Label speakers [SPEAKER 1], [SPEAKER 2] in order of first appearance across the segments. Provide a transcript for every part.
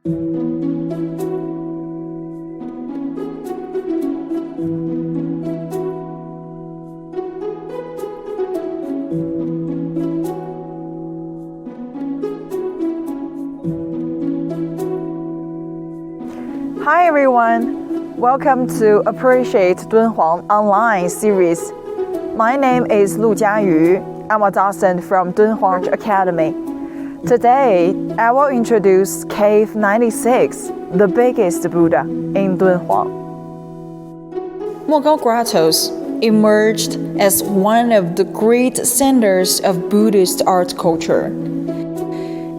[SPEAKER 1] Hi everyone, welcome to Appreciate Dunhuang online series. My name is Lu Jiayu. I'm a docent from Dunhuang Academy. Today, I will introduce Cave 96, the biggest Buddha in Dunhuang.
[SPEAKER 2] Mogao Grottos emerged as one of the great centers of Buddhist art culture.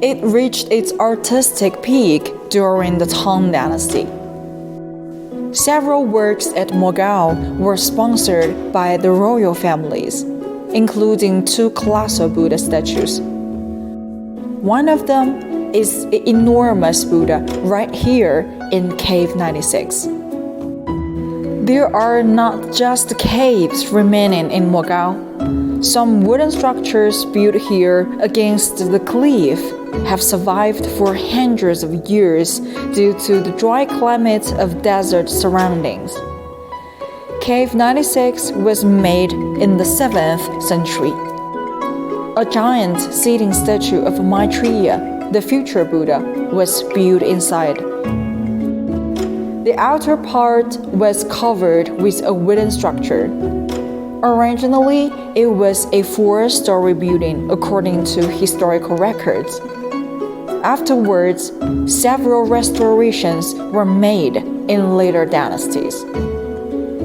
[SPEAKER 2] It reached its artistic peak during the Tang Dynasty. Several works at Mogao were sponsored by the royal families, including two colossal Buddha statues. One of them is an enormous Buddha right here in Cave 96. There are not just caves remaining in Mogao. Some wooden structures built here against the cliff have survived for hundreds of years due to the dry climate of desert surroundings. Cave 96 was made in the 7th century. A giant seating statue of Maitreya, the future Buddha, was built inside. The outer part was covered with a wooden structure. Originally, it was a 4-story building according to historical records. Afterwards, several restorations were made in later dynasties.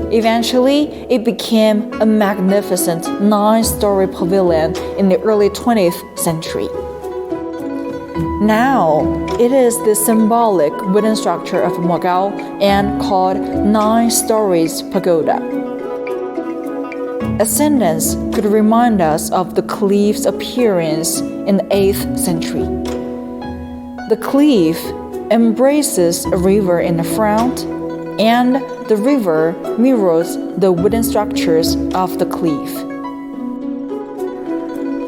[SPEAKER 2] Eventually, it became a magnificent 9-story pavilion in the early 20th century. Now, it is the symbolic wooden structure of Mogao and called 9 Stories Pagoda. Ascendance could remind us of the cliff's appearance in the 8th century. The cliff embraces a river in the front, and the river mirrors the wooden structures of the cliff.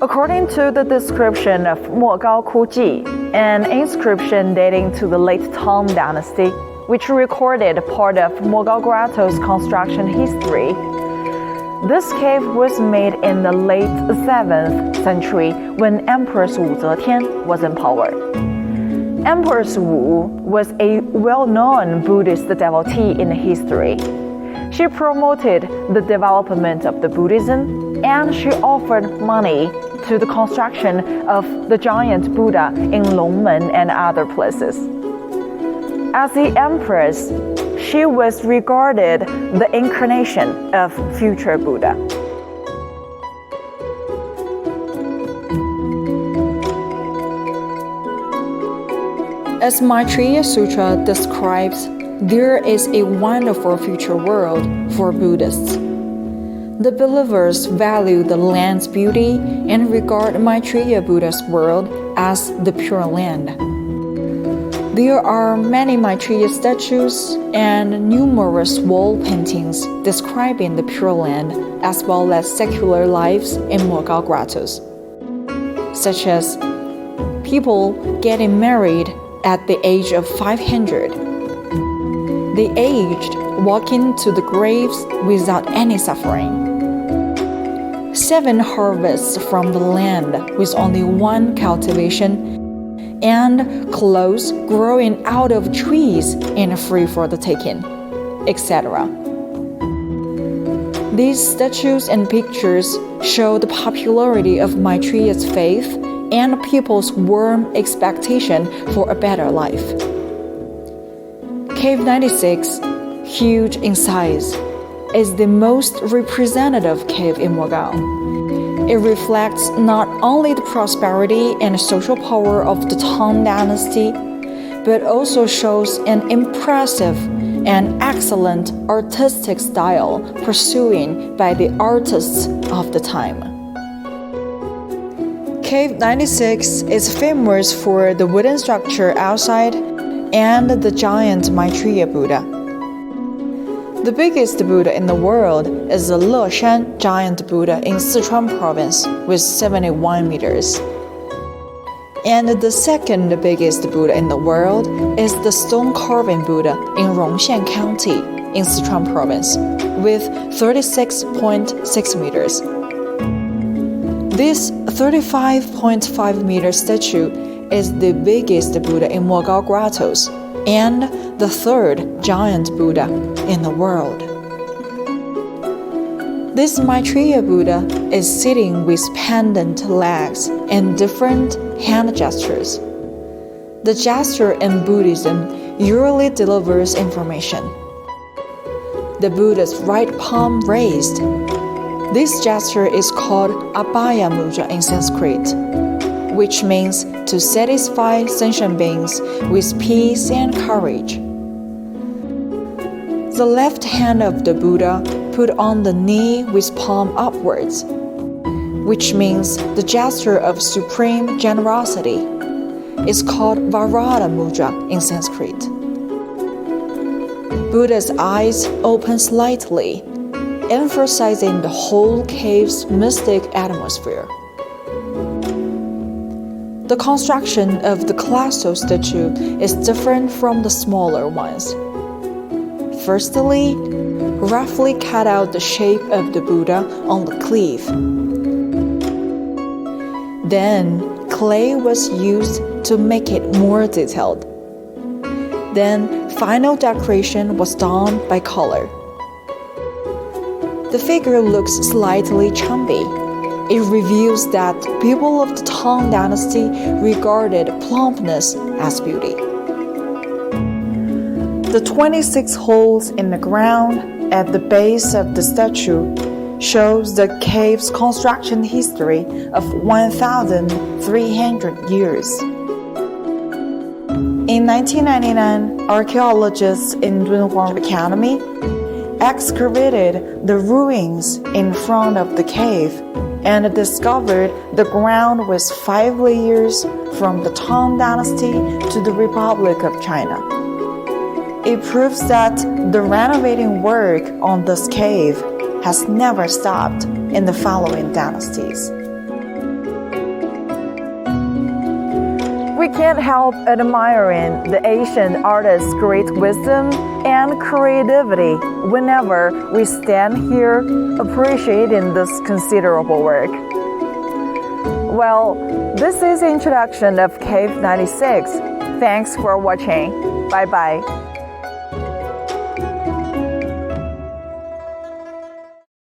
[SPEAKER 1] According to the description of Mogao Kuji, an inscription dating to the late Tang Dynasty, which recorded part of Mogao Grotto's construction history, this cave was made in the late 7th century when Empress Wu Zetian was in power. Empress Wu was a well-known Buddhist devotee in history. She promoted the development of the Buddhism, and she offered money to the construction of the giant Buddha in Longmen and other places. As the Empress, she was regarded the incarnation of future Buddha.
[SPEAKER 2] As Maitreya Sutra describes, there is a wonderful future world for Buddhists. The believers value the land's beauty and regard Maitreya Buddha's world as the Pure Land. There are many Maitreya statues and numerous wall paintings describing the Pure Land as well as secular lives in Mogao Grottos, such as people getting married at the age of 500. The aged walking to the graves without any suffering. 7 harvests from the land with only 1 cultivation, and clothes growing out of trees and free for the taking, etc. These statues and pictures show the popularity of Maitreya's faith and people's warm expectation for a better life. Cave 96, huge in size, is the most representative cave in Mogao. It reflects not only the prosperity and social power of the Tang Dynasty, but also shows an impressive and excellent artistic style pursued by the artists of the time. Cave 96 is famous for the wooden structure outside and the giant Maitreya Buddha. The biggest Buddha in the world is the Leshan giant Buddha in Sichuan province with 71 meters. And the second biggest Buddha in the world is the stone carving Buddha in Rongxian County in Sichuan province with 36.6 meters. This 35.5 meter statue is the biggest Buddha in Mogao Grottos and the third giant Buddha in the world. This Maitreya Buddha is sitting with pendant legs and different hand gestures. The gesture in Buddhism usually delivers information. The Buddha's right palm raised. This gesture is called Abhaya Mudra in Sanskrit, which means to satisfy sentient beings with peace and courage. The left hand of the Buddha put on the knee with palm upwards, which means the gesture of supreme generosity. It's called Varada Mudra in Sanskrit. Buddha's eyes open slightly, emphasizing the whole cave's mystic atmosphere. The construction of the colossal statue is different from the smaller ones. Firstly, roughly cut out the shape of the Buddha on the cliff. Then, clay was used to make it more detailed. Then, final decoration was done by color. The figure looks slightly chubby. It reveals that people of the Tang Dynasty regarded plumpness as beauty. The 26 holes in the ground at the base of the statue shows the cave's construction history of 1,300 years. In 1999, archaeologists in Dunhuang Academy excavated the ruins in front of the cave and discovered the ground was 5 layers from the Tang Dynasty to the Republic of China. It proves that the renovating work on this cave has never stopped in the following dynasties.
[SPEAKER 1] We can't help admiring the ancient artist's great wisdom and creativity whenever we stand here appreciating this considerable work. Well, this is the introduction of Cave 96. Thanks for watching. Bye-bye.